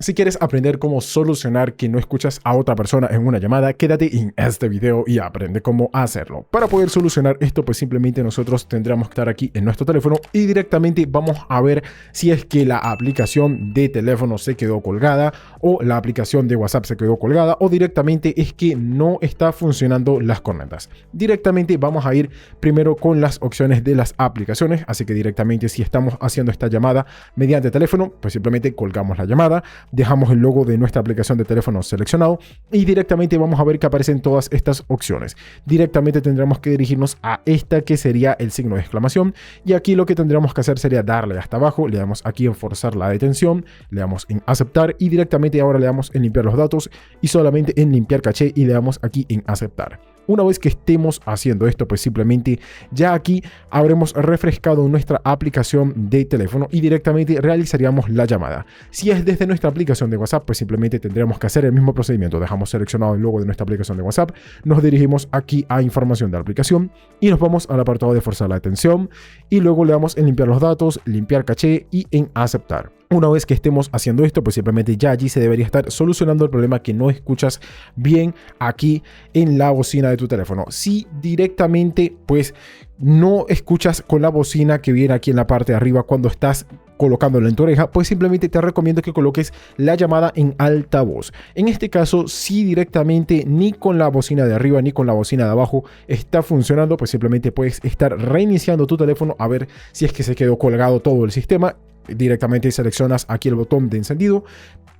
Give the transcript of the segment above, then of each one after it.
Si quieres aprender cómo solucionar que no escuchas a otra persona en una llamada, quédate en este video y aprende cómo hacerlo. Para poder solucionar esto, pues simplemente nosotros tendremos que estar aquí en nuestro teléfono y directamente vamos a ver si es que la aplicación de teléfono se quedó colgada o la aplicación de WhatsApp se quedó colgada o directamente es que no está funcionando las cornetas. Directamente vamos a ir primero con las opciones de las aplicaciones, así que directamente si estamos haciendo esta llamada mediante teléfono, pues simplemente colgamos la llamada, dejamos el logo de nuestra aplicación de teléfono seleccionado y directamente vamos a ver que aparecen todas estas opciones. Directamente tendremos que dirigirnos a esta que sería el signo de exclamación y aquí lo que tendríamos que hacer sería darle hasta abajo, le damos aquí en forzar la detención, le damos en aceptar y directamente ahora le damos en limpiar los datos y solamente en limpiar caché y le damos aquí en aceptar. Una vez que estemos haciendo esto, pues simplemente ya aquí habremos refrescado nuestra aplicación de teléfono y directamente realizaríamos la llamada. Si es desde nuestra aplicación de WhatsApp, pues simplemente tendremos que hacer el mismo procedimiento. Dejamos seleccionado el logo de nuestra aplicación de WhatsApp, nos dirigimos aquí a información de la aplicación y nos vamos al apartado de forzar la detención y luego le damos en limpiar los datos, limpiar caché y en aceptar. Una vez que estemos haciendo esto, pues simplemente ya allí se debería estar solucionando el problema que no escuchas bien aquí en la bocina de tu teléfono. Si directamente pues no escuchas con la bocina que viene aquí en la parte de arriba cuando estás colocándola en tu oreja, pues simplemente te recomiendo que coloques la llamada en altavoz. En este caso, si directamente ni con la bocina de arriba ni con la bocina de abajo está funcionando, pues simplemente puedes estar reiniciando tu teléfono a ver si es que se quedó colgado todo el sistema. Directamente seleccionas aquí el botón de encendido,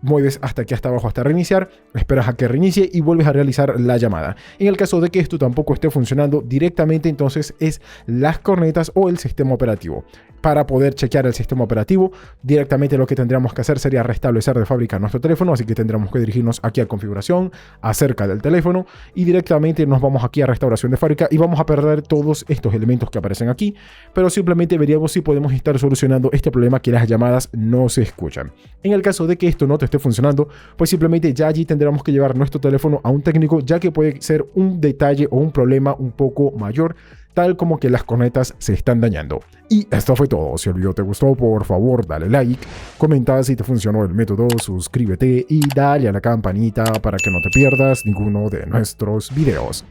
mueves hasta aquí hasta abajo hasta reiniciar, esperas a que reinicie y vuelves a realizar la llamada. En el caso de que esto tampoco esté funcionando directamente, entonces es las cornetas o el sistema operativo. Para poder chequear el sistema operativo, directamente lo que tendríamos que hacer sería restablecer de fábrica nuestro teléfono, así que tendremos que dirigirnos aquí a configuración, acerca del teléfono y directamente nos vamos aquí a restauración de fábrica y vamos a perder todos estos elementos que aparecen aquí, pero simplemente veríamos si podemos estar solucionando este problema que las llamadas no se escuchan. En el caso de que esto no te esté funcionando, pues simplemente ya allí tendremos que llevar nuestro teléfono a un técnico, ya que puede ser un detalle o un problema un poco mayor, tal como que las cornetas se están dañando. Y esto fue todo. Si el video te gustó, por favor dale like, comenta si te funcionó el método, suscríbete y dale a la campanita para que no te pierdas ninguno de nuestros videos.